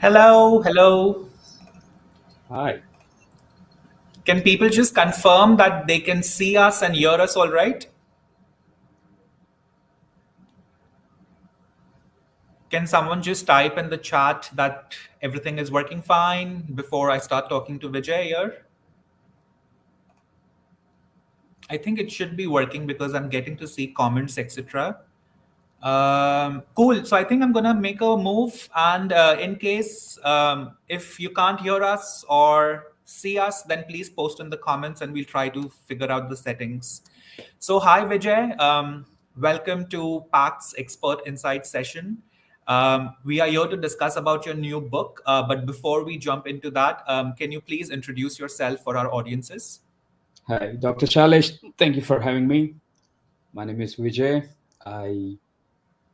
Hello, hello. Hi. Can people just confirm that they can see us and hear us all right? Can someone just type in the chat that everything is working fine before I start talking to Vijay here? I think it should be working because I'm getting to see comments, etc. Cool. So I think I'm gonna make a move, and in case if you can't hear us or see us, then please post in the comments, and we'll try to figure out the settings. So hi Vijay, welcome to Packt's Expert Insight session. We are here to discuss about your new book, but before we jump into that, can you please introduce yourself for our audiences? Hi, Dr. Shailesh. Thank you for having me. My name is Vijay. I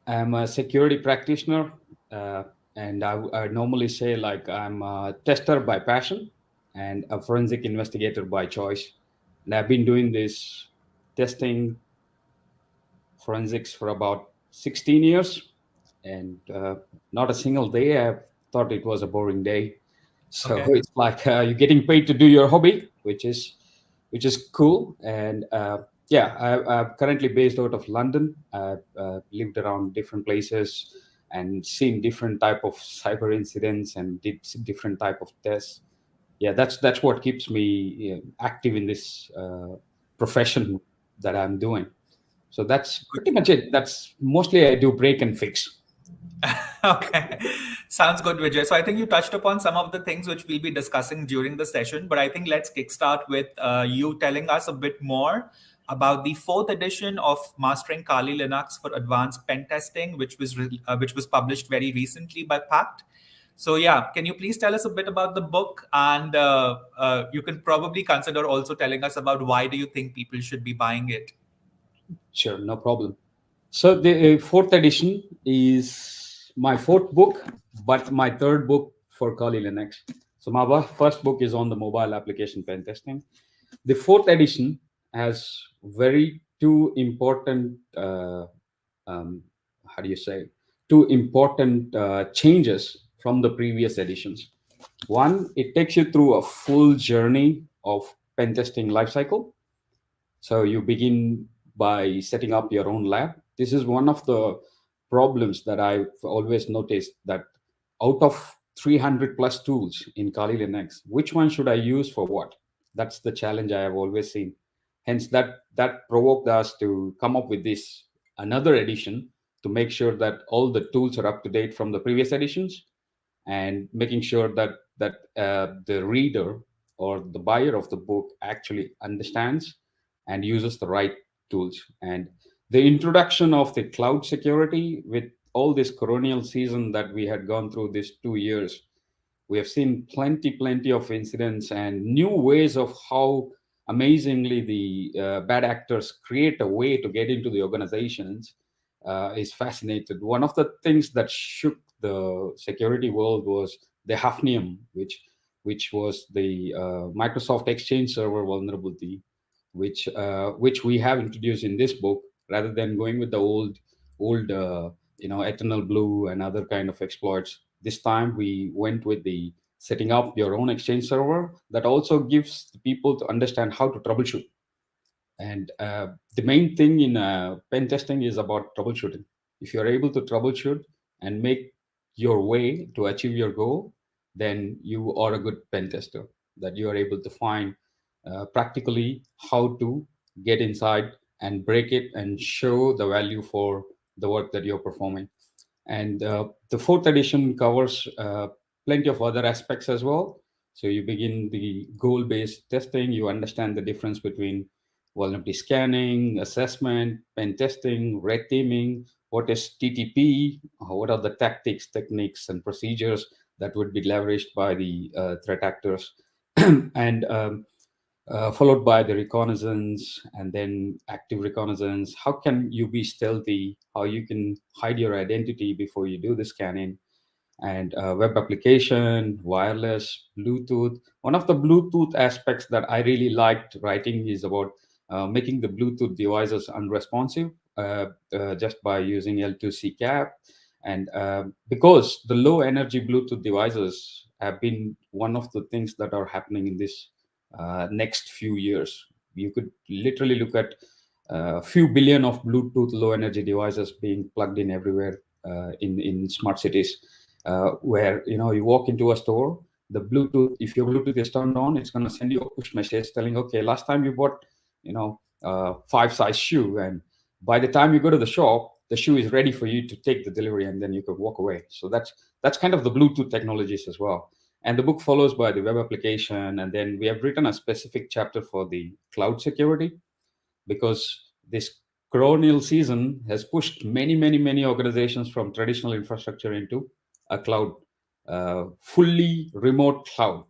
am a security practitioner, uh, and I normally say like I'm a tester by passion and a forensic investigator by choice. And I've been doing this testing forensics for about 16 years, and not a single day I've thought it was a boring day. So Okay. it's like you're getting paid to do your hobby, which is cool. And yeah, I'm currently based out of London. I've lived around different places and seen different type of cyber incidents and did different type of tests. Yeah, that's what keeps me active in this profession that I'm doing. So that's pretty much it. That's mostly I do break and fix. Okay, sounds good, Vijay. So I think you touched upon some of the things which we'll be discussing during the session, but I think let's kickstart with you telling us a bit more about the fourth edition of Mastering Kali Linux for Advanced Pen Testing, which was published very recently by Packt. So yeah, can you please tell us a bit about the book, and you can probably consider also telling us about why do you think people should be buying it? Sure, no problem. So the fourth edition is my fourth book, but my third book for Kali Linux. So my first book is on the mobile application pen testing. The fourth edition has very two important, how do you say, two important changes from the previous editions. One, it takes you through a full journey of pen testing lifecycle. So you begin by setting up your own lab. This is one of the problems that I've always noticed, that out of 300 plus tools in Kali Linux, which one should I use for what? That's the challenge I have always seen. Hence, that provoked us to come up with this another edition to make sure that all the tools are up to date from the previous editions, and making sure that the reader or the buyer of the book actually understands and uses the right tools. And the introduction of the cloud security with all this coronial season that we had gone through these 2 years, we have seen plenty of incidents and new ways of how amazingly the bad actors create a way to get into the organizations. Is fascinated. One of the things that shook the security world was the Hafnium, which was the Microsoft Exchange Server vulnerability, which we have introduced in this book, rather than going with the old Eternal Blue and other kind of exploits. This time we went with the setting up your own Exchange server that also gives the people to understand how to troubleshoot. And the main thing in pen testing is about troubleshooting. If you're able to troubleshoot and make your way to achieve your goal, then you are a good pen tester. That you are able to find practically how to get inside and break it and show the value for the work that you're performing. And the fourth edition covers plenty of other aspects as well. So you begin the goal-based testing. You understand the difference between vulnerability scanning, assessment, pen testing, red teaming. What is TTP? What are the tactics, techniques, and procedures that would be leveraged by the threat actors? And followed by the reconnaissance, and then active reconnaissance. How can you be stealthy? How you can hide your identity before you do the scanning? And web application, wireless, Bluetooth. One of the Bluetooth aspects that I really liked writing is about making the Bluetooth devices unresponsive just by using L2C cap. And because the low energy Bluetooth devices have been one of the things that are happening in this next few years. You could literally look at a few billion of Bluetooth low energy devices being plugged in everywhere in smart cities, where you walk into a store, the Bluetooth, if your Bluetooth is turned on, it's going to send you a push message telling, okay, last time you bought, five size shoe, and by the time you go to the shop, the shoe is ready for you to take the delivery, and then you can walk away. So that's kind of the Bluetooth technologies as well. And the book follows by the web application, and then we have written a specific chapter for the cloud security, because this colonial season has pushed many organizations from traditional infrastructure into a cloud, fully remote cloud.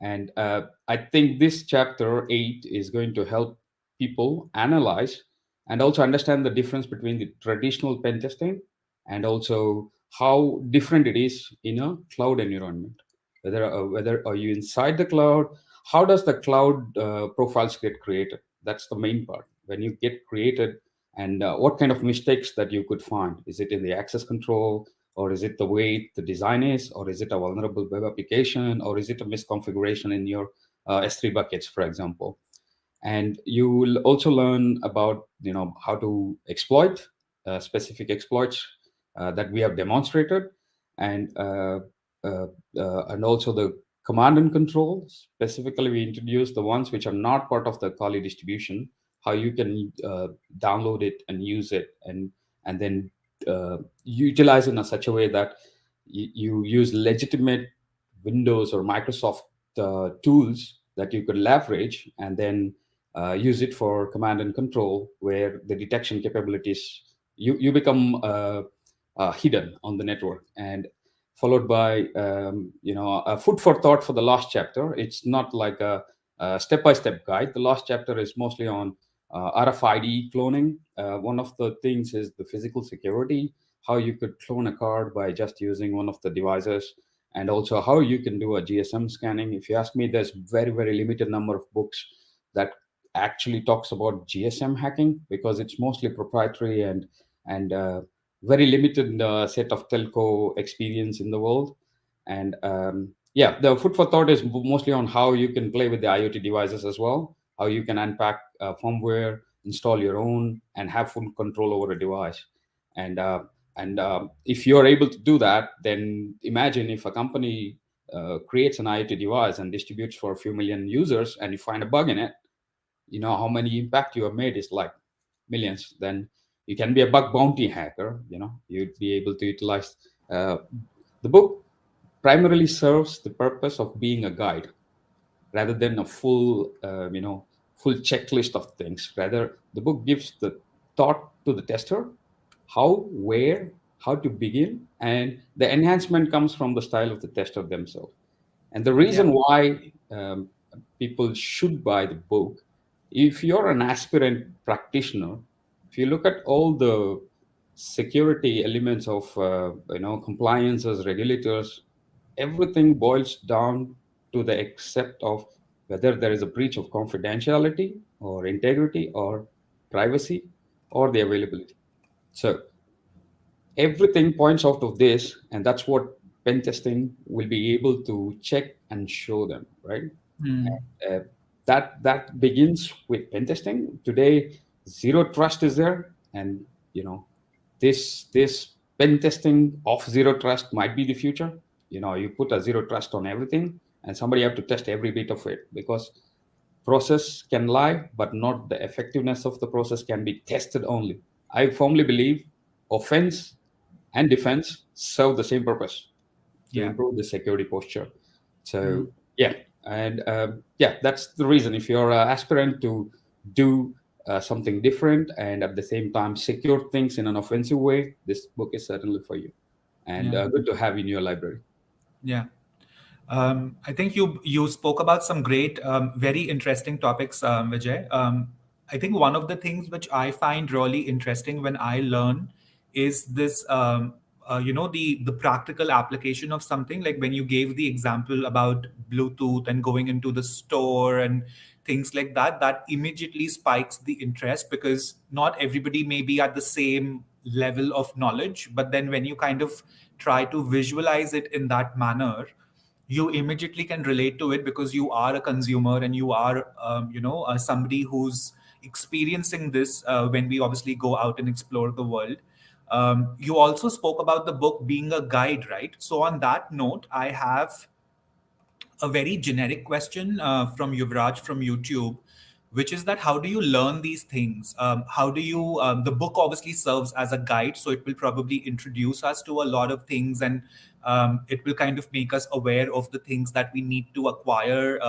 And I think this chapter 8 is going to help people analyze and also understand the difference between the traditional pen testing and also how different it is in a cloud environment. Whether are you inside the cloud, how does the cloud profiles get created? That's the main part. When you get created, and what kind of mistakes that you could find? Is it in the access control, or is it the way the design is, or is it a vulnerable web application, or is it a misconfiguration in your S3 buckets, for example? And you will also learn about how to exploit specific exploits that we have demonstrated, and and also the command and control. Specifically, we introduced the ones which are not part of the Kali distribution, how you can download it and use it, and then utilize it in such a way that you use legitimate Windows or Microsoft tools that you could leverage, and then use it for command and control, where the detection capabilities, you become hidden on the network. And followed by a food for thought for the last chapter. It's not like a step-by-step guide. The last chapter is mostly on RFID cloning. One of the things is the physical security, how you could clone a card by just using one of the devices, and also how you can do a GSM scanning. If you ask me, there's very limited number of books that actually talks about GSM hacking, because it's mostly proprietary, and very limited set of telco experience in the world. And yeah, the food for thought is mostly on how you can play with the IoT devices as well, how you can unpack firmware, install your own, and have full control over a device. And if you're able to do that, then imagine if a company creates an IoT device and distributes for a few million users, and you find a bug in it, how many impact you have made is like millions. Then you can be a bug bounty hacker. You'd be able to utilize uh, the book primarily serves the purpose of being a guide rather than a full checklist of things. Rather, the book gives the thought to the tester, how, where, how to begin, and the enhancement comes from the style of the tester themselves. And the Yeah. reason why people should buy the book, if you're an aspirant practitioner, if you look at all the security elements of compliances, regulators, everything boils down to the accept of whether there is a breach of confidentiality or integrity or privacy or the availability. So everything points out of this, and that's what pen testing will be able to check and show them, right? Mm. uh, that begins with pen testing. Today, zero trust is there, and this pen testing of zero trust might be the future. You put a zero trust on everything, and somebody have to test every bit of it, because process can lie, but not the effectiveness of the process can be tested only. I firmly believe offense and defense serve the same purpose, to Yeah. improve the security posture. So Mm. yeah, and yeah, that's the reason. If you're an aspirant to do something different and at the same time secure things in an offensive way, this book is certainly for you, and Yeah. good to have in your library. Yeah. I think you spoke about some great, very interesting topics, Vijay. I think one of the things which I find really interesting when I learn is this, the practical application of something. Like when you gave the example about Bluetooth and going into the store and things like that, that immediately spikes the interest, because not everybody may be at the same level of knowledge, but then when you kind of try to visualize it in that manner, you immediately can relate to it because you are a consumer and you are somebody who's experiencing this when we obviously go out and explore the world. You also spoke about the book being a guide, right? So on that note, I have a very generic question from Yuvraj from YouTube, which is that how do you learn these things? How do you, the book obviously serves as a guide, so it will probably introduce us to a lot of things, and it will kind of make us aware of the things that we need to acquire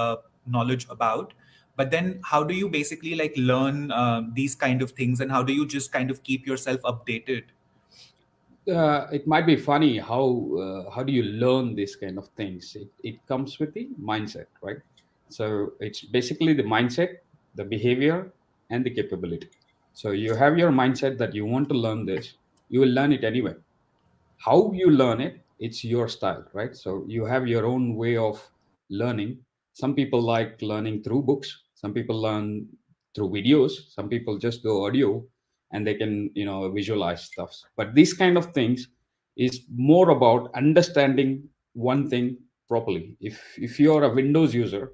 knowledge about. But then how do you basically like learn these kind of things, and how do you just kind of keep yourself updated? It might be funny how do you learn these kind of things. It comes with the mindset, right? So it's basically the mindset, the behavior, and the capability. So you have your mindset that you want to learn this, you will learn it anyway. How you learn it, it's your style, right? So you have your own way of learning. Some people like learning through books, some people learn through videos, some people just go audio and they can visualize stuff. But these kind of things is more about understanding one thing properly. If you're a Windows user,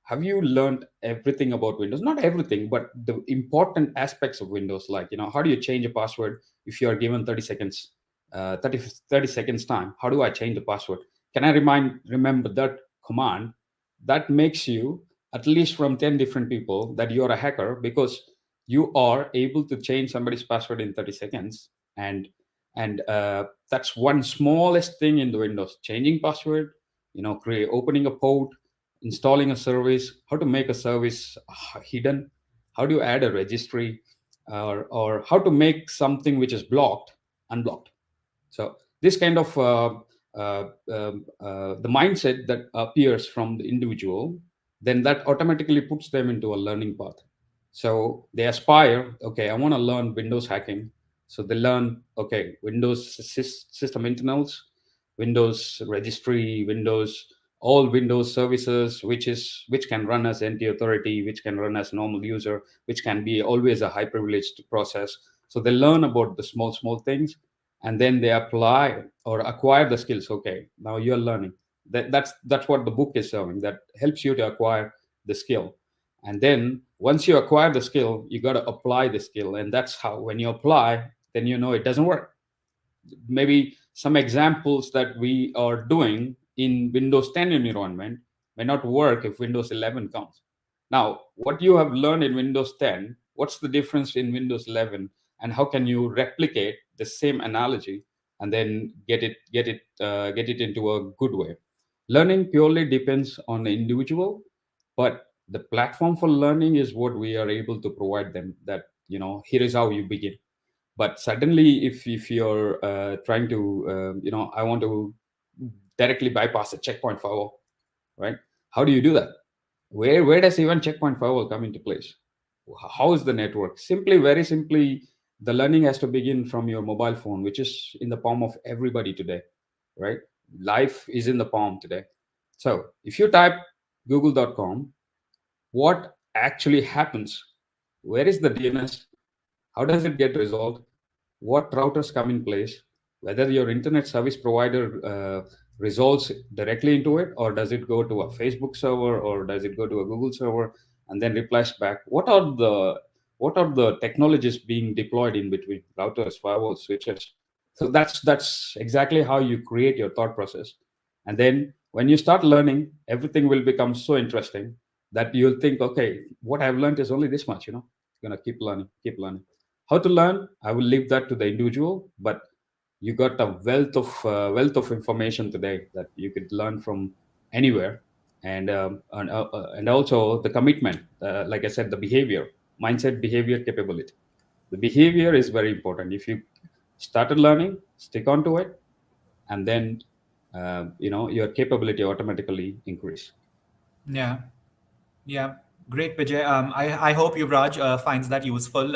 have you learned everything about Windows? Not everything, but the important aspects of Windows, like how do you change a password if you are given 30 seconds, 30 seconds time? How do I change the password? Can I remember that command? That makes you, at least from 10 different people, that you're a hacker, because you are able to change somebody's password in 30 seconds. And that's one smallest thing in the Windows: changing password, create opening a port, installing a service, how to make a service hidden, how do you add a registry, or how to make something which is blocked unblocked. So this kind of the mindset that appears from the individual, then that automatically puts them into a learning path. So they aspire, okay, I want to learn Windows hacking. So they learn, okay, Windows system internals, Windows registry, Windows, all Windows services, which can run as NT authority, which can run as normal user, which can be always a high privileged process. So they learn about the small things, and then they apply or acquire the skills. Okay, now you're learning. That's what the book is serving. That helps you to acquire the skill. And then once you acquire the skill, you got to apply the skill. And that's how, when you apply, then it doesn't work. Maybe some examples that we are doing in Windows 10 environment may not work if Windows 11 comes. Now, what you have learned in Windows 10, what's the difference in Windows 11, and how can you replicate the same analogy and then get it into a good way? Learning purely depends on the individual, but the platform for learning is what we are able to provide them. That here is how you begin. But suddenly, if you're trying to I want to directly bypass a checkpoint firewall, right? How do you do that? Where does even checkpoint firewall come into place? How is the network? Simply, very simply, the learning has to begin from your mobile phone, which is in the palm of everybody today, right? Life is in the palm today. So if you type google.com, what actually happens? Where is the DNS? How does it get resolved? What routers come in place? Whether your internet service provider resolves directly into it, or does it go to a Facebook server, or does it go to a Google server and then replies back? What are the technologies being deployed in between routers, firewalls, switches? So that's exactly how you create your thought process. And then when you start learning, everything will become so interesting that you'll think, okay, what I've learned is only this much. Gonna keep learning. How to learn, I will leave that to the individual, but you got a wealth of information today that you could learn from anywhere. And also the commitment, like I said, the behavior, mindset, behavior, capability. The behavior is very important. If you started learning, stick on to it, and then your capability automatically increase. Yeah. Yeah, great, Vijay. I hope Yuvraj finds that useful.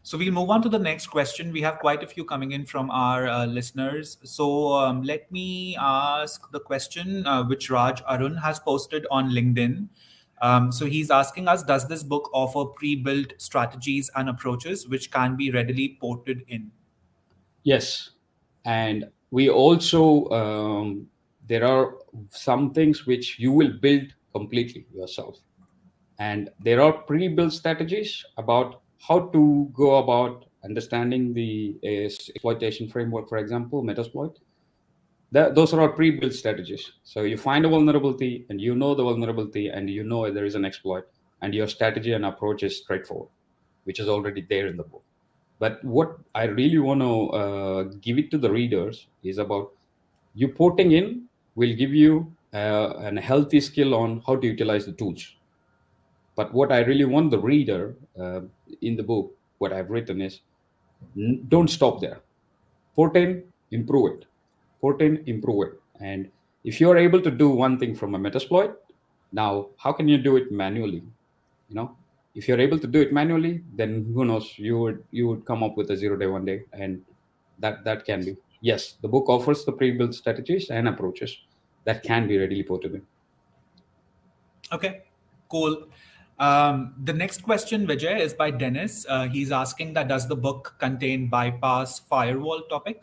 So we'll move on to the next question. We have quite a few coming in from our listeners. So let me ask the question which Raj Arun has posted on LinkedIn. So he's asking us, does this book offer pre-built strategies and approaches which can be readily ported in? Yes, and we also there are some things which you will build completely yourself, and there are pre-built strategies about how to go about understanding the exploitation framework. For example, Metasploit. Those are all pre-built strategies. So you find a vulnerability, and you know the vulnerability, and you know there is an exploit, and your strategy and approach is straightforward, which is already there in the book. But what I really want to give it to the readers is about you porting in will give you a healthy skill on how to utilize the tools. But what I really want the reader in the book, what I've written is don't stop there. Port in, improve it. Port in, improve it. And if you're able to do one thing from a Metasploit, now how can you do it manually? You know, if you're able to do it manually, then who knows, you would come up with a 0 day 1 day, and that can be, yes, the book offers the pre-built strategies and approaches that can be readily ported in. Okay, cool. The next question, Vijay, is by Dennis. He's asking that does the book contain bypass firewall topic?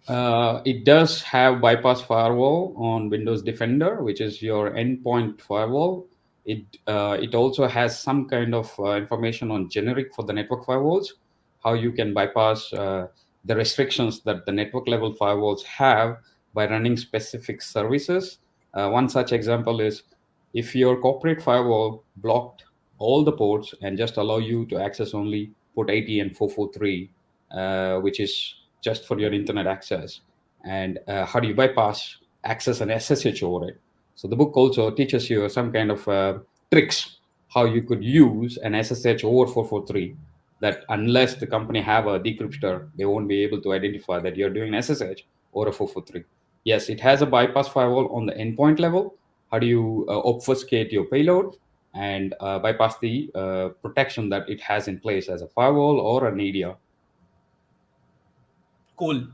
It does have bypass firewall on Windows Defender, which is your endpoint firewall. It also has some kind of information on generic for the network firewalls, how you can bypass the restrictions that the network level firewalls have by running specific services. One such example is if your corporate firewall blocked all the ports and just allow you to access only port 80 and 443, which is just for your internet access, and how do you bypass access and SSH over it. So the book also teaches you some kind of tricks how you could use an SSH over 443, that unless the company have a decryptor, they won't be able to identify that you're doing SSH over a 443. Yes, it has a bypass firewall on the endpoint level. How do you obfuscate your payload and bypass the protection that it has in place as a firewall or an EDR? Cool.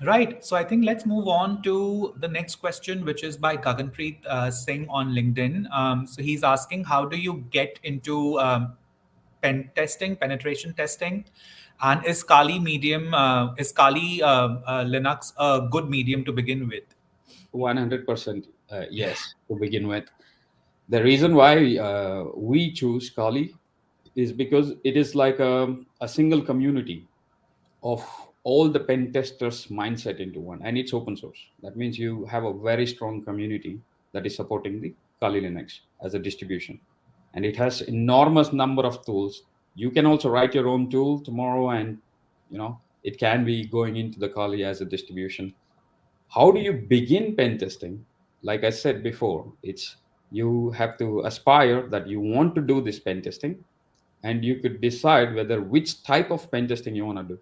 Right. So I think let's move on to the next question, which is by Gaganpreet Singh on LinkedIn. So he's asking, how do you get into pen testing, penetration testing, and is Kali Linux a good medium to begin with? 100% yes to begin with. The reason why we choose Kali is because it is like a single community of all the pen testers mindset into one, and it's open source. That means you have a very strong community that is supporting the Kali Linux as a distribution, and it has enormous number of tools. You can also write your own tool tomorrow, and it can be going into the Kali as a distribution. How do you begin pen testing? Like I said before, it's you have to aspire that you want to do this pen testing, and you could decide whether which type of pen testing you want to do.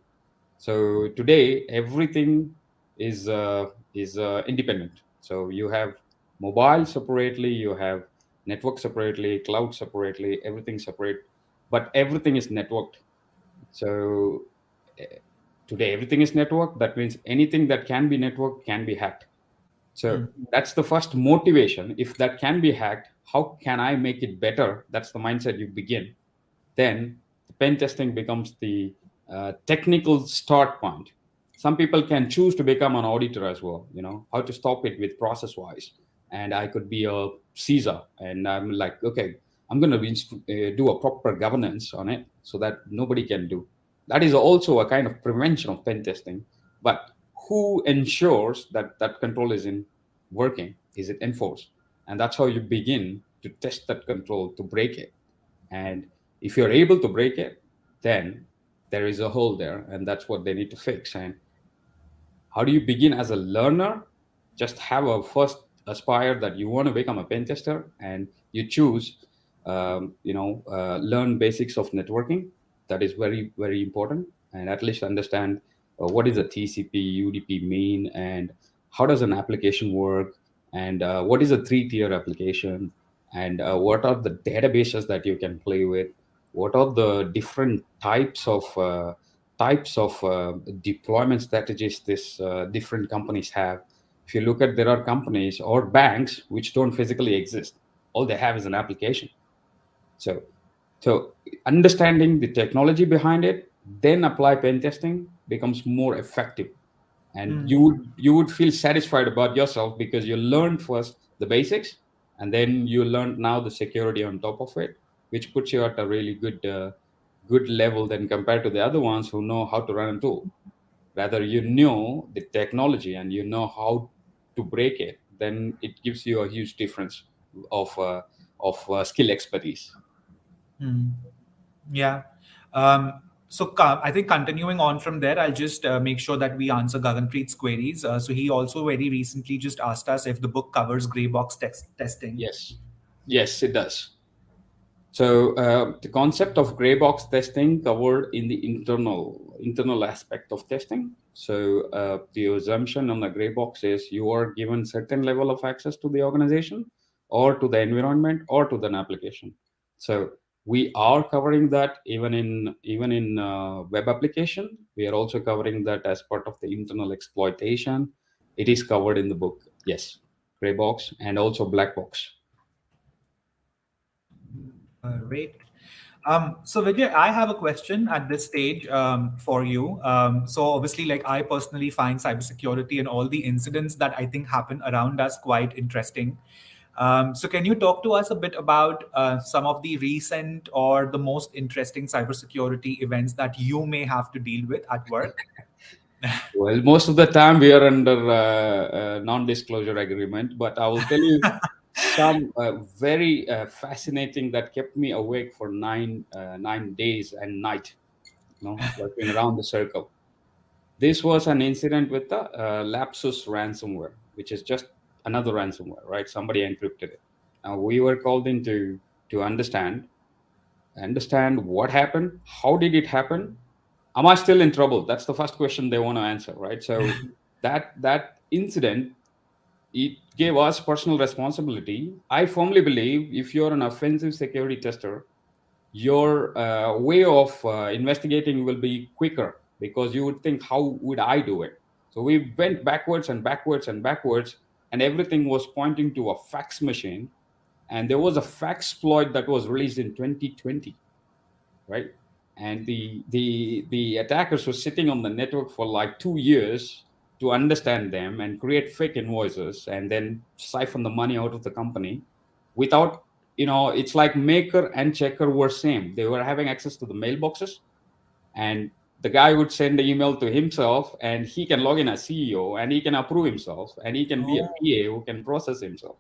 So today everything is independent. So you have mobile separately, you have network separately, cloud separately, everything separate, but everything is networked. So eh, today everything is networked. That means anything that can be networked can be hacked. So Hmm. that's the first motivation. If that can be hacked, how can I make it better? That's the mindset you begin. Then the pen testing becomes the technical start point. Some people can choose to become an auditor as well, how to stop it with process wise. And I could be a Caesar, and I'm like, okay, I'm going to do a proper governance on it so that nobody can do. That is also a kind of prevention of pen testing. But who ensures that that control is in working? Is it enforced? And that's how you begin to test that control to break it. And if you're able to break it, then there is a hole there, and that's what they need to fix. And how do you begin as a learner? Just have a first aspire that you want to become a pen tester, and you choose, learn basics of networking. That is very, very important, and at least understand what is a TCP, UDP mean, and how does an application work, and what is a three-tier application, and what are the databases that you can play with, what are the different types of deployment strategies this different companies have. If you look at, there are companies or banks which don't physically exist. All they have is an application. So, so understanding the technology behind it, then apply pen testing becomes more effective, and Mm. you would feel satisfied about yourself because you learned first the basics, and then you learned now the security on top of it, which puts you at a really good level than compared to the other ones who know how to run a tool. Rather, you know the technology and you know how to break it, then it gives you a huge difference of skill expertise. Mm. Yeah. I think continuing on from there, I'll just make sure that we answer Gaganpreet's queries. So he also very recently just asked us if the book covers gray box testing. Yes, yes, it does. So the concept of gray box testing covered in the internal aspect of testing. So the assumption on the gray box is you are given certain level of access to the organization, or to the environment, or to an application. So we are covering that even in web application. We are also covering that as part of the internal exploitation. It is covered in the book. Yes, gray box and also black box. Great. So Vijay, I have a question at this stage for you. So obviously, like I personally find cybersecurity and all the incidents that I think happen around us quite interesting. So can you talk to us a bit about some of the recent or the most interesting cybersecurity events that you may have to deal with at work? Well, most of the time we are under non-disclosure agreement, but I will tell you some very fascinating that kept me awake for 9 days and night. Working around the circle. This was an incident with the Lapsus ransomware, which is just another ransomware, right? Somebody encrypted it. Now we were called in to understand what happened, how did it happen, am I still in trouble? That's the first question they want to answer, right? So that incident, it gave us personal responsibility. I firmly believe if you're an offensive security tester, your way of investigating will be quicker, because you would think, how would I do it? So we went backwards and backwards and backwards, and everything was pointing to a fax machine. And there was a fax exploit that was released in 2020, right? And the attackers were sitting on the network for like 2 years to understand them and create fake invoices and then siphon the money out of the company without, it's like maker and checker were same. They were having access to the mailboxes, and the guy would send the email to himself, and he can log in as CEO, and he can approve himself, and he can be a Oh. PA who can process himself.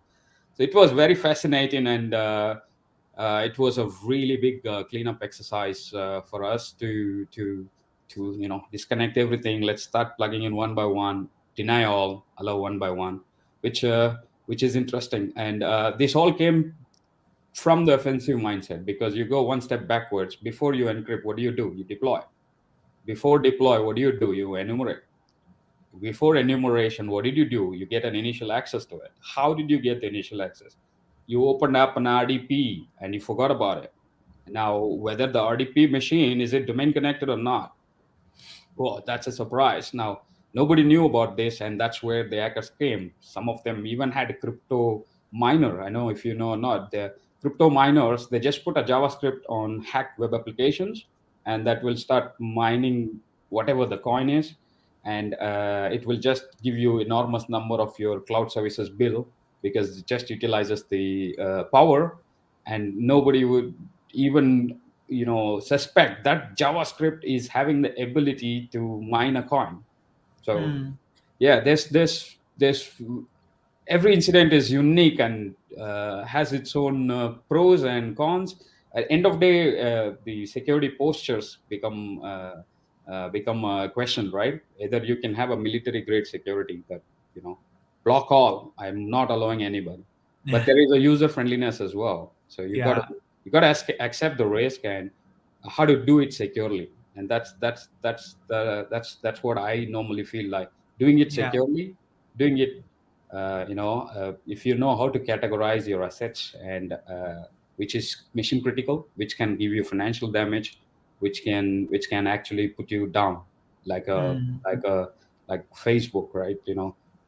So it was very fascinating, and it was a really big cleanup exercise for us to disconnect everything. Let's start plugging in one by one, deny all, allow one by one, which uh, which is interesting. And this all came from the offensive mindset, because you go one step backwards. Before you encrypt, what do? You deploy. Before deploy, what do? You enumerate. Before enumeration, what did you do? You get an initial access to it. How did you get the initial access? You opened up an RDP and you forgot about it. Now, whether the RDP machine is it domain connected or not, well, that's a surprise. Now, nobody knew about this, and that's where the hackers came. Some of them even had a crypto miner. I know if you know or not, the crypto miners, they just put a JavaScript on hacked web applications, and that will start mining whatever the coin is, and it will just give you enormous number of your cloud services bill, because it just utilizes the power, and nobody would even suspect that JavaScript is having the ability to mine a coin. So Hmm. yeah, there's every incident is unique and has its own pros and cons. At end of day, the security postures become a question, right? Either you can have a military grade security that block all. I'm not allowing anybody, but there is a user friendliness as well. So Yeah. you got to accept the risk and how to do it securely. And that's what I normally feel like, doing it Yeah. securely, doing it if you know how to categorize your assets, and which is mission critical, which can give you financial damage, which can actually put you down, like a Hmm. like a like Facebook, right?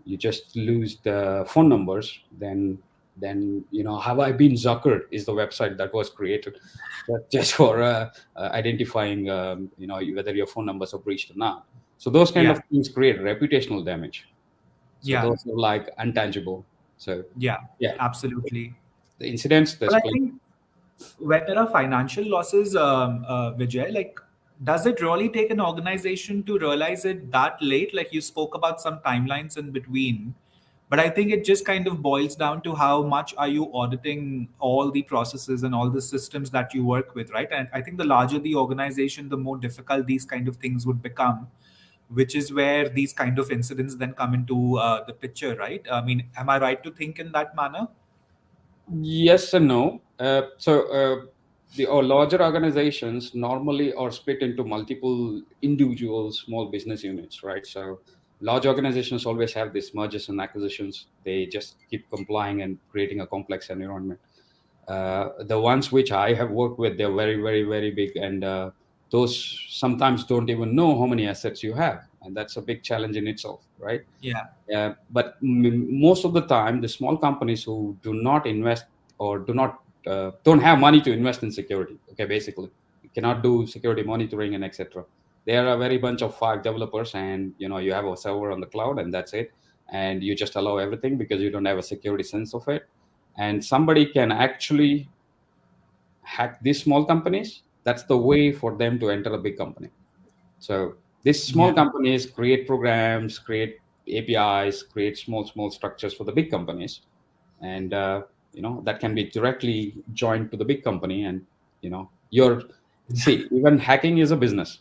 You just lose the phone numbers, then have I been Zuckered is the website that was created just for identifying whether your phone numbers are breached or not. So those kind Yeah. of things create reputational damage. So Yeah. those are like untangible. So Yeah. yeah, Absolutely. the incidents Well, I display. think when there are financial losses, Vijay, like, does it really take an organization to realize it that late? Like you spoke about some timelines in between, but I think it just kind of boils down to how much are you auditing all the processes and all the systems that you work with, right? And I think the larger the organization, the more difficult these kind of things would become, which is where these kind of incidents then come into the picture, right? I mean, am I right to think in that manner? Yes and no. The or larger organizations normally are split into multiple individual small business units, right? So large organizations always have these mergers and acquisitions. They just keep complying and creating a complex environment. The ones which I have worked with, they're very, very, very big, and those sometimes don't even know how many assets you have, and that's a big challenge in itself, right? Yeah. But most of the time, the small companies who do not invest or do not don't have money to invest in security. Okay, basically, you cannot do security monitoring and etc. There are a very bunch of five developers, and you have a server on the cloud, and that's it. And you just allow everything because you don't have a security sense of it. And somebody can actually hack these small companies. That's the way for them to enter a big company. So these small Yeah. companies create programs, create APIs, create small structures for the big companies, and that can be directly joined to the big company. And you're see, even hacking is a business.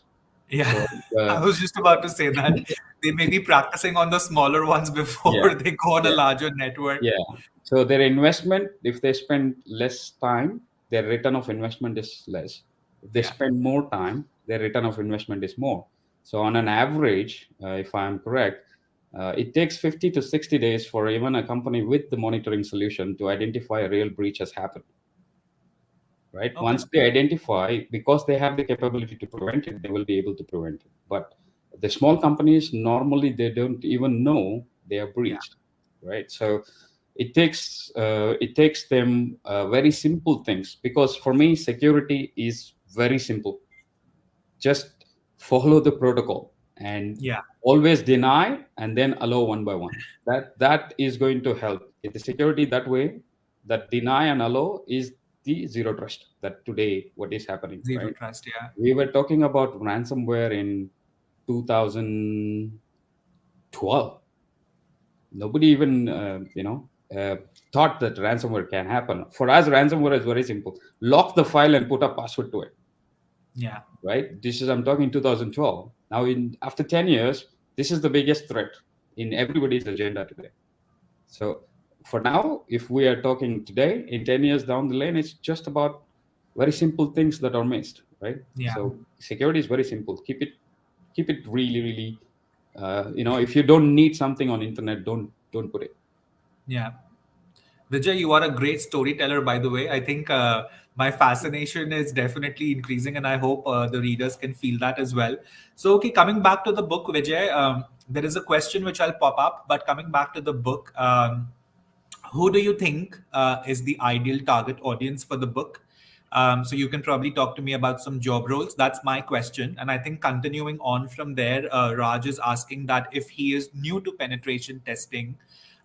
Yeah, So I was just about to say that they may be practicing on the smaller ones yeah, before they go on a yeah. larger network. Yeah. So their investment, if they spend less time, their return of investment is less. If they Yeah, spend more time, their return of investment is more. So on an average, if I'm correct, it takes 50 to 60 days for even a company with the monitoring solution to identify a real breach has happened, right? okay. Once they identify, because they have the capability to prevent it, they will be able to prevent it. But the small companies, normally they don't even know they are Yeah, breached, right? So it takes them very simple things, because for me security is very simple. Just follow the protocol and yeah, always deny and then allow one by one. That is going to help the security that way. That deny and allow is the zero trust that today what is happening, zero right? trust. Yeah, We were talking about ransomware in 2012. Nobody even thought that ransomware can happen. For us, ransomware is very simple: lock the file and put a password to it, yeah, right? This is, I'm talking 2012. Now, in after 10 years, this is the biggest threat in everybody's agenda today. So for now, if we are talking today, in 10 years down the lane, it's just about very simple things that are missed, right? yeah, So security is very simple. Keep it really, really. If you don't need something on internet, don't put it. yeah. Vijay, you are a great storyteller, by the way. I think my fascination is definitely increasing, and I hope the readers can feel that as well. So, okay, coming back to the book, Vijay, there is a question which I'll pop up, but coming back to the book, who do you think is the ideal target audience for the book? So you can probably talk to me about some job roles. That's my question. And I think continuing on from there, Raj is asking that if he is new to penetration testing,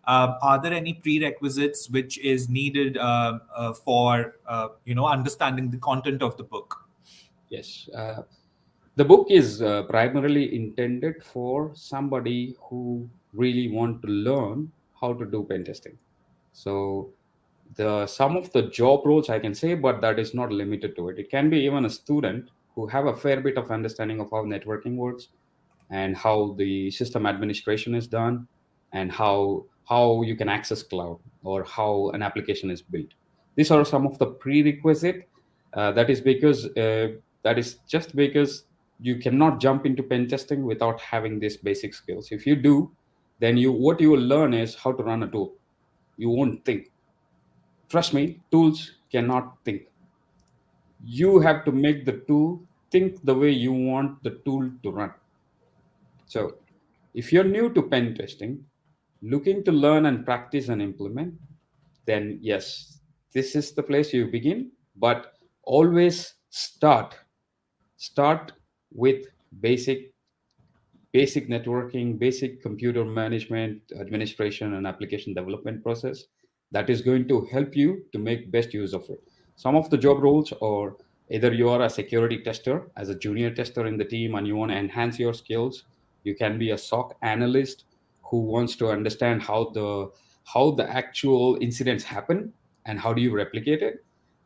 are there any prerequisites which is needed for understanding the content of the book? Yes. The book is primarily intended for somebody who really want to learn how to do pen testing. So the some of the job roles I can say, but that is not limited to it. It can be even a student who have a fair bit of understanding of how networking works and how the system administration is done, and how you can access cloud or how an application is built. These are some of the prerequisite. That is just because you cannot jump into pen testing without having these basic skills. If you do, then what you will learn is how to run a tool. You won't think. Trust me, tools cannot think. You have to make the tool think the way you want the tool to run. So if you're new to pen testing, looking to learn and practice and implement, then yes, this is the place you begin. But always start with basic basic networking, basic computer management, administration, and application development process that is going to help you to make best use of it. Some of the job roles are either you are a security tester as a junior tester in the team and you want to enhance your skills. You can be a SOC analyst who wants to understand how the actual incidents happen and how do you replicate it.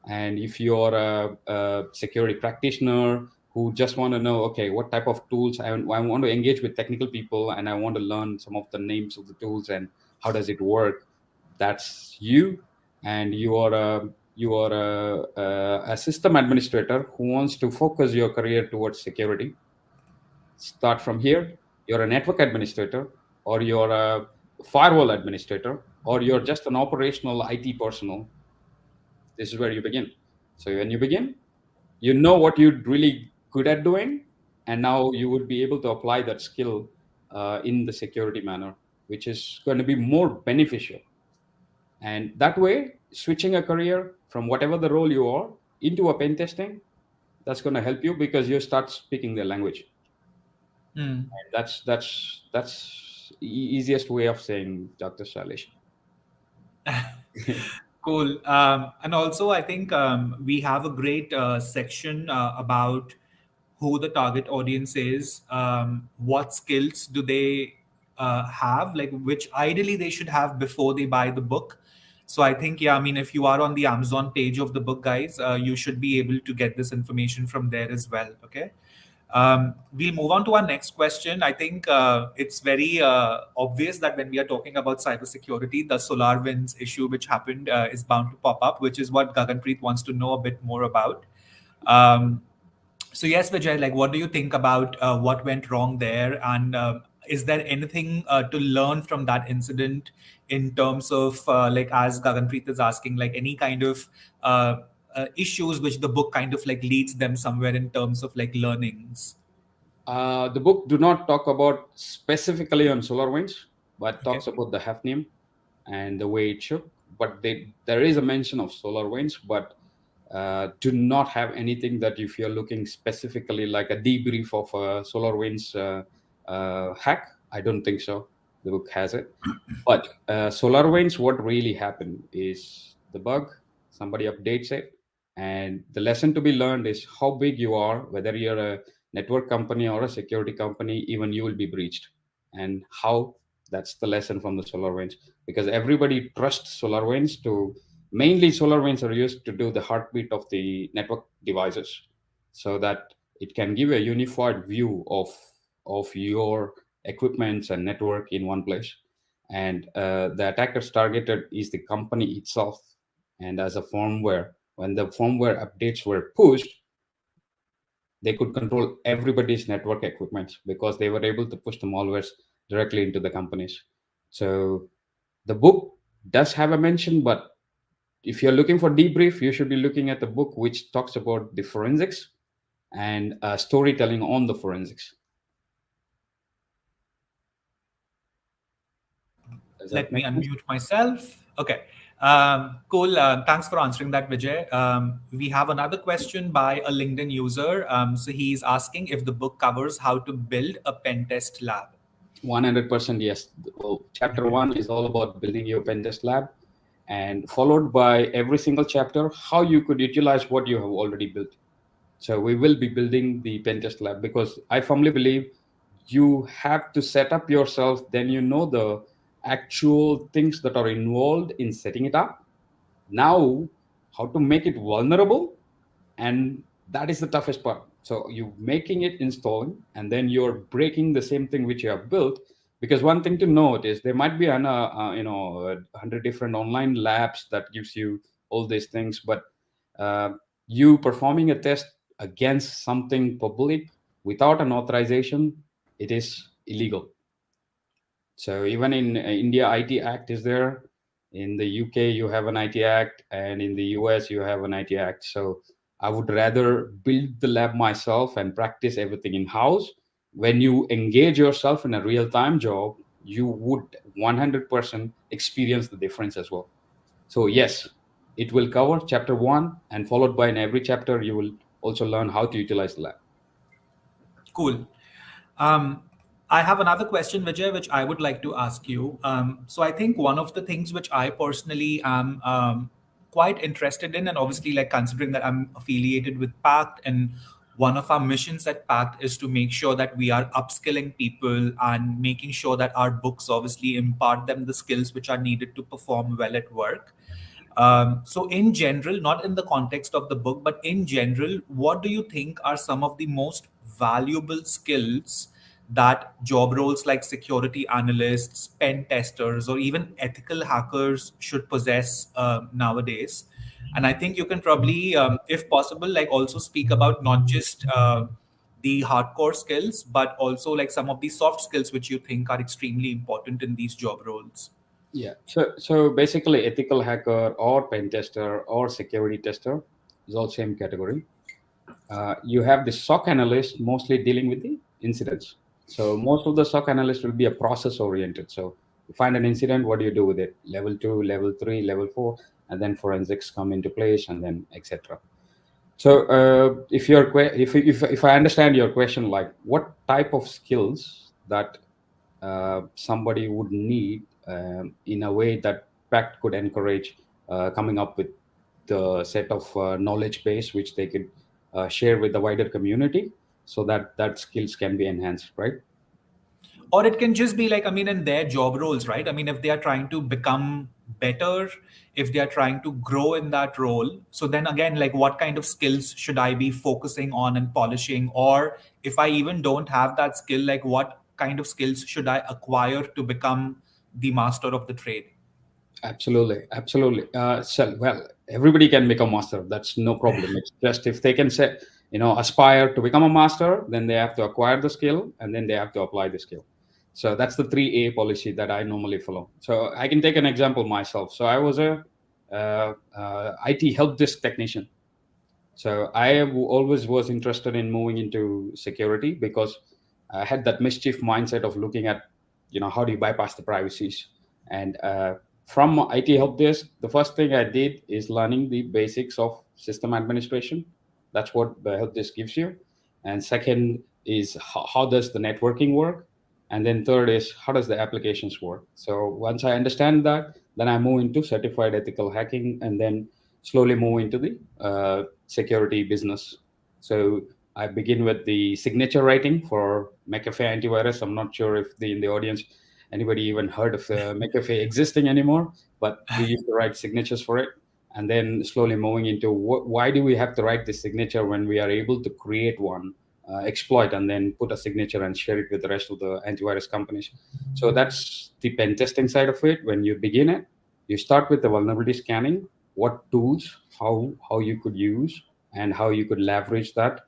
And if you're a security practitioner who just want to know, okay, what type of tools I want to engage with technical people and I want to learn some of the names of the tools and how does it work, that's you. And you are a system administrator who wants to focus your career towards security. Start from here. You're a network administrator, or you're a firewall administrator, or you're just an operational IT personnel. This is where you begin. So when you begin, you know what you're really good at doing, and now you would be able to apply that skill in the security manner, which is going to be more beneficial. And that way, switching a career from whatever the role you are into a pen testing, that's going to help you because you start speaking the language. Hmm. And that's easiest way of saying, Dr. Shailesh. Cool. And also, I think we have a great section about who the target audience is, what skills do they have, like which ideally they should have before they buy the book. So I think, yeah, I mean, if you are on the Amazon page of the book, guys, you should be able to get this information from there as well. Okay. We'll move on to our next question. I think it's very obvious that when we are talking about cybersecurity, the SolarWinds issue which happened is bound to pop up, which is what Gaganpreet wants to know a bit more about. Um, so yes, Vijay, like, what do you think about what went wrong there, and is there anything to learn from that incident in terms of like, as Gaganpreet is asking, like any kind of issues which the book kind of like leads them somewhere in terms of like learnings? The book do not talk about specifically on SolarWinds, but Okay. talks about the Hafnium and the way it shook. But there is a mention of SolarWinds, but do not have anything that if you're looking specifically like a debrief of a SolarWinds hack. I don't think so. The book has it. But SolarWinds, what really happened is the bug, somebody updates it, and the lesson to be learned is how big you are, whether you're a network company or a security company, even you will be breached. And how, that's the lesson from the SolarWinds. Because everybody trusts SolarWinds to, mainly SolarWinds are used to do the heartbeat of the network devices so that it can give a unified view of your equipments and network in one place. And the attackers targeted is the company itself. And as a firmware, when the firmware updates were pushed, they could control everybody's network equipment because they were able to push the malwares directly into the companies. So the book does have a mention, but if you're looking for debrief, you should be looking at the book which talks about the forensics and storytelling on the forensics. Does that Let me make sense? unmute myself. Okay. Cool. Thanks for answering that, Vijay. We have another question by a LinkedIn user. So he's asking if the book covers how to build a pen test lab. 100% yes. Well, chapter Okay. 1 is all about building your pen test lab, and followed by every single chapter how you could utilize what you have already built. So we will be building the pen test lab because I firmly believe you have to set up yourself, then you know the actual things that are involved in setting it up. Now, how to make it vulnerable, and that is the toughest part. So you making it, installing, and then you're breaking the same thing which you have built. Because one thing to note is there might be 100 different online labs that gives you all these things, but uh, you performing a test against something public without an authorization, it is illegal. So even in India, IT Act is there. In the UK, you have an IT Act, and in the US, you have an IT Act. So I would rather build the lab myself and practice everything in house. When you engage yourself in a real time job, you would 100% experience the difference as well. So yes, it will cover chapter 1, and followed by in every chapter, you will also learn how to utilize the lab. Cool. Um, I have another question, Vijay, which I would like to ask you. So I think one of the things which I personally am quite interested in, and obviously, like considering that I'm affiliated with Packt, and one of our missions at Packt is to make sure that we are upskilling people and making sure that our books obviously impart them the skills which are needed to perform well at work. So, in general, not in the context of the book, but in general, what do you think are some of the most valuable skills that job roles like security analysts, pen testers, or even ethical hackers should possess nowadays? And I think you can probably, if possible, like also speak about not just the hardcore skills, but also like some of the soft skills which you think are extremely important in these job roles. Yeah. So basically, ethical hacker or pen tester or security tester is all same category. You have the SOC analyst mostly dealing with the incidents. So most of the SOC analysts will be a process oriented. So you find an incident, what do you do with it? Level two, level three, level four, and then forensics come into place, and then etc. So if you're if I understand your question, like what type of skills that somebody would need in a way that Pact could encourage coming up with the set of knowledge base which they could share with the wider community, so that that skills can be enhanced, right? Or it can just be like, I mean, in their job roles, right? I mean, if they are trying to become better, if they are trying to grow in that role, so then again, like what kind of skills should I be focusing on and polishing? Or if I even don't have that skill, like what kind of skills should I acquire to become the master of the trade? Absolutely, absolutely. So, well, everybody can become master. That's no problem. It's just if they can say, aspire to become a master, then they have to acquire the skill and then they have to apply the skill. So that's the 3A policy that I normally follow. So I can take an example myself. So I was a IT help desk technician. So always was interested in moving into security because I had that mischief mindset of looking at, how do you bypass the privacies? And from IT help desk, the first thing I did is learning the basics of system administration. That's what the help desk gives you. And second is how does the networking work? And then third is how does the applications work? So once I understand that, then I move into certified ethical hacking, and then slowly move into the security business. So I begin with the signature writing for McAfee antivirus. I'm not sure if in the audience anybody even heard of McAfee existing anymore, but we used to write signatures for it. And then slowly moving into why do we have to write this signature when we are able to create one exploit and then put a signature and share it with the rest of the antivirus companies. So that's the pen testing side of it. When you begin it, you start with the vulnerability scanning, what tools, how you could use, and how you could leverage that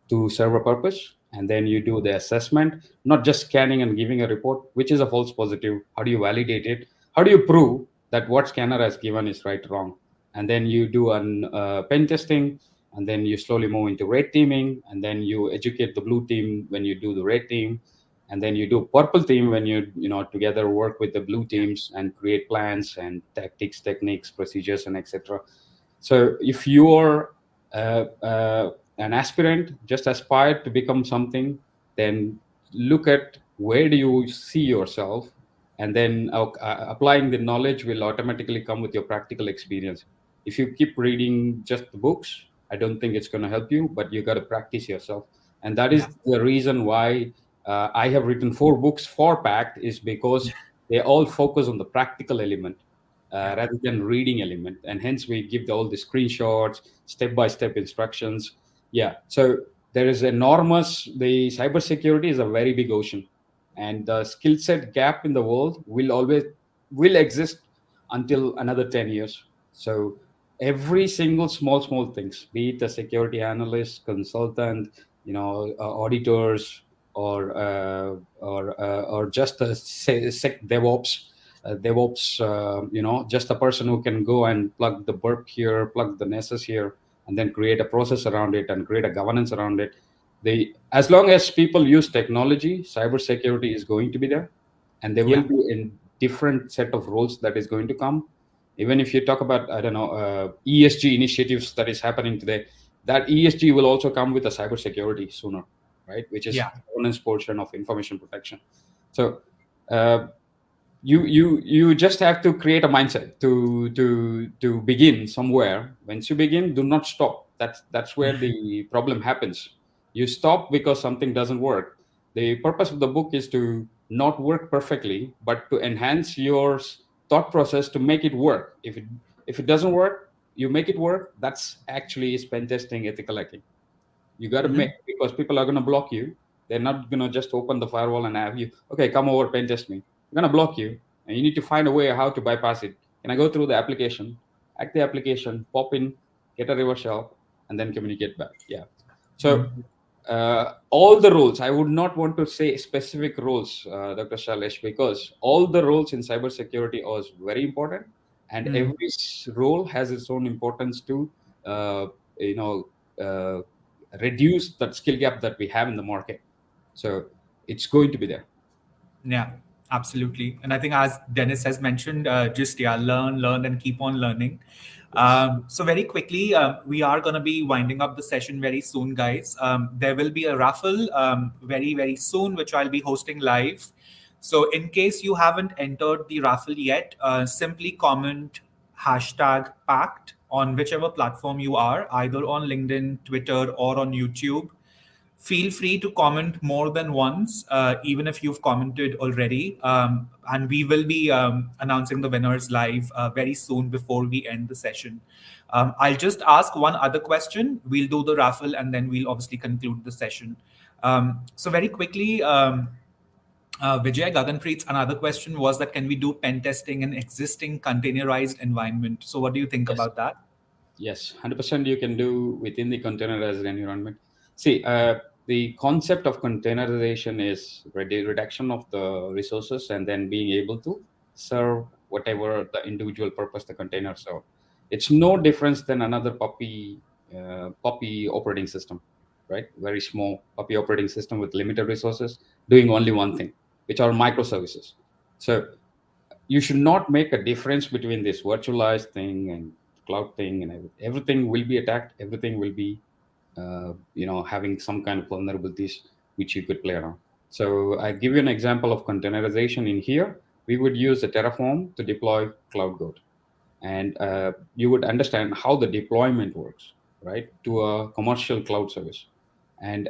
to serve a purpose. And then you do the assessment, not just scanning and giving a report, which is a false positive. How do you validate it? How do you prove that what scanner has given is right or wrong? And then you do an pen testing, and then you slowly move into red teaming, and then you educate the blue team when you do the red team, and then you do purple team when you together work with the blue teams and create plans and tactics, techniques, procedures, and etc. So if you're an aspirant, just aspire to become something, then look at where do you see yourself, and then applying the knowledge will automatically come with your practical experience. If you keep reading just the books, I don't think it's going to help you, but you got to practice yourself. And that Yeah. is the reason why I have written 4 books for Pact, is because they all focus on the practical element Yeah. rather than reading element, and hence we give all the screenshots, step by step instructions. Yeah, so there is enormous, the cybersecurity is a very big ocean, and the skill set gap in the world will exist until another 10 years. So every single small things, be it a security analyst, consultant, auditors, or just a sec DevOps, just a person who can go and plug the burp here, plug the nessus here, and then create a process around it and create a governance around it. As long as people use technology, cybersecurity is going to be there, and there will Yeah. be in different set of roles that is going to come. Even if you talk about, I don't know, ESG initiatives that is happening today, that ESG will also come with a cybersecurity sooner. right? Which is Yeah. governance portion of information protection. So uh, you just have to create a mindset to begin somewhere. Once you begin, do not stop. That's where the problem happens. You stop because something doesn't work. The purpose of the book is to not work perfectly, but to enhance your thought process to make it work. If it doesn't work, you make it work. That's actually is pen testing, ethical hacking. You got to make, Mhm. because people are going to block you. They're not going to just open the firewall and have you, okay, come over, pen test me. They're going to block you, and you need to find a way how to bypass it. Can I go through the application, hack the application, pop in, get a reverse shell, and then communicate back? Yeah. So Mhm. all the roles, I would not want to say specific roles, Dr. Shailesh, because all the roles in cybersecurity are very important, and Mm. every role has its own importance to, uh, you know, uh, reduce that skill gap that we have in the market. So it's going to be there. Yeah, absolutely. And I think, as Dennis has mentioned, just yeah, learn, and keep on learning. Yes. So very quickly, we are going to be winding up the session very soon, guys. There will be a raffle very soon, which I'll be hosting live. So in case you haven't entered the raffle yet, simply comment hashtag Packt on whichever platform you are, either on LinkedIn, Twitter, or on YouTube. Feel free to comment more than once, even if you've commented already. And we will be announcing the winners live very soon before we end the session. I'll just ask one other question. We'll do the raffle and then we'll obviously conclude the session. So, very quickly, Vijay Gaganpreet's another question was that can we do pen testing in existing containerized environment? So, what do you think Yes. about that? Yes, 100% you can do within the containerized environment. See, the concept of containerization is reduction of the resources and then being able to serve whatever the individual purpose the container serve. It's no difference than another puppy operating system, right? Very small puppy operating system with limited resources doing only one thing, which are microservices. So you should not make a difference between this virtualized thing and cloud thing, and everything will be attacked. Everything will be having some kind of vulnerabilities which you could play around. So I give you an example of containerization. In here we would use a Terraform to deploy cloud code, and you would understand how the deployment works, right, to a commercial cloud service. And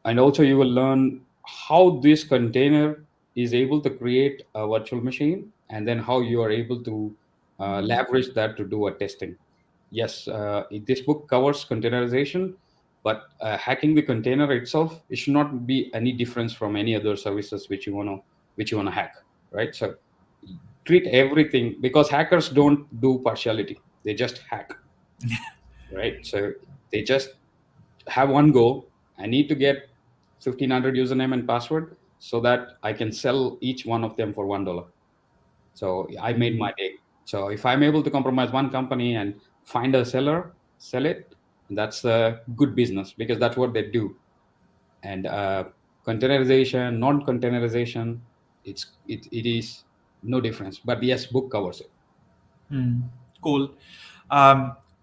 also you will learn how this container is able to create a virtual machine, and then how you are able to leverage that to do a testing. Yes, this book covers containerization, but hacking the container itself, it should not be any difference from any other services which you want to hack, right? So treat everything, because hackers don't do partiality, they just hack, right? So they just have one goal. I need to get 1,500 username and password so that I can sell each one of them for $1. So I made my day. So if I'm able to compromise one company and find a seller, sell it, that's a good business, because that's what they do. And containerization, non-containerization, it is no difference. But yes, book covers it. Hmm. Cool.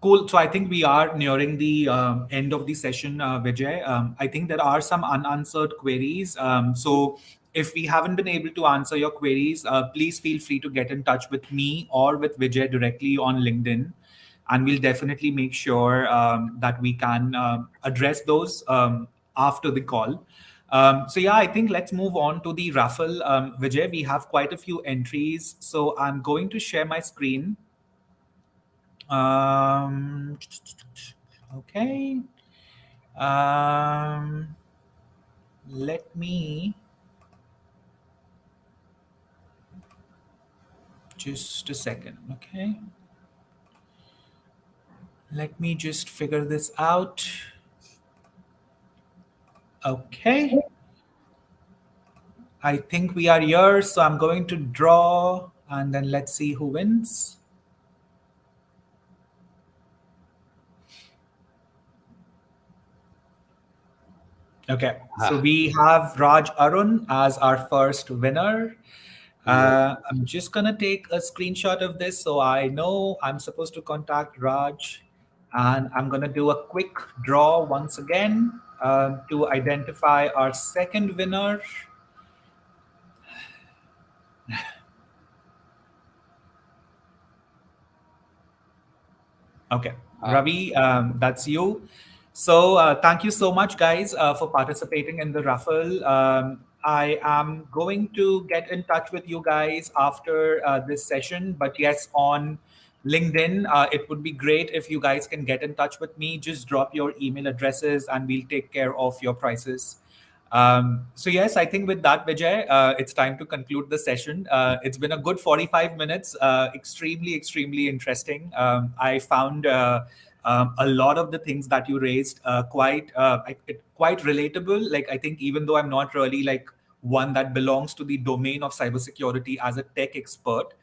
Cool. So I think we are nearing the end of the session, Vijay. I think there are some unanswered queries. So if we haven't been able to answer your queries, please feel free to get in touch with me or with Vijay directly on LinkedIn. And we'll definitely make sure that we can address those after the call. So yeah, I think let's move on to the raffle. Vijay, we have quite a few entries. So I'm going to share my screen. Um, okay. Um, Let me just a second. Okay. Let me just figure this out. Okay. I think we are here. So I'm going to draw and then let's see who wins. Okay. So Ah, we have Raj Arun as our first winner. I'm congratulations. just gonna take a screenshot of this so I know I'm supposed to contact Raj, and I'm gonna do a quick draw once again. to identify our second winner. Okay, Uh, Ravi, that's you. So thank you so much, guys, for participating in the raffle. I am going to get in touch with you guys after this session. But yes, on LinkedIn, it would be great if you guys can get in touch with me. Just drop your email addresses and we'll take care of your prices. So yes, I think with that, Vijay, it's time to conclude the session. It's been a good 45 minutes, extremely, extremely interesting. I found a lot of the things that you raised quite relatable. Like I think even though I'm not really like one that belongs to the domain of cybersecurity as a tech expert,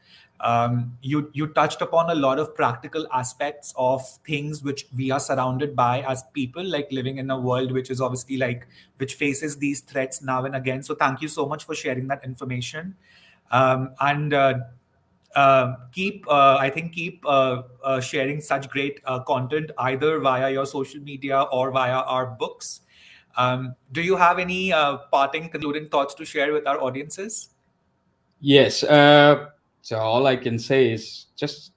you touched upon a lot of practical aspects of things which we are surrounded by as people, like living in a world which is obviously like which faces these threats now and again. So thank you so much for sharing that information. And keep sharing such great content either via your social media or via our books. Do you have any parting concluding thoughts to share with our audiences? Yes. So all I can say is just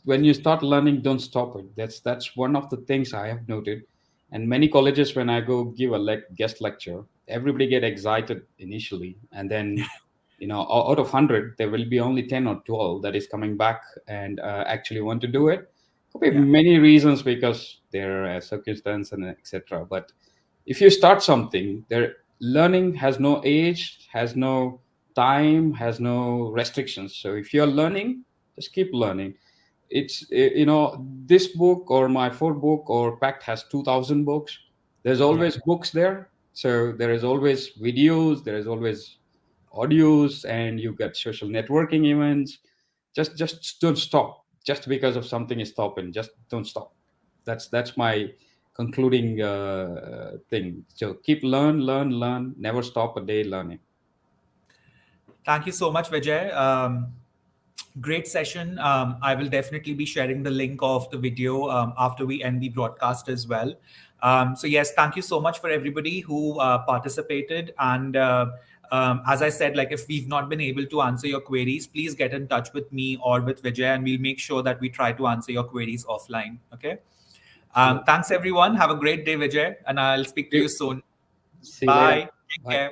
when you start learning, don't stop it. That's one of the things I have noted. And many colleges, when I go give a guest lecture, everybody get excited initially, and then out of 100, there will be only 10 or 12 that is coming back and actually want to do it. Could be Yeah, many reasons because there are circumstances and etc. But if you start something, there learning has no age, has no time, has no restrictions. So if you're learning, just keep learning. It's this book or my fourth book or Pact has 2,000 books. There's yeah. always books there. So there is always videos, there is always audios, and you get social networking events. Just don't stop just because of something is stopping. Just don't stop. That's my concluding thing. So keep learn, never stop a day learning. Thank you so much, Vijay. Great session. I will definitely be sharing the link of the video after we end the broadcast as well. So yes, thank you so much for everybody who participated. And as I said, like if we've not been able to answer your queries, please get in touch with me or with Vijay, and we'll make sure that we try to answer your queries offline. Okay. Yeah. Thanks everyone. Have a great day, Vijay, and I'll speak to You you soon. see you later. Bye. Take Bye. care.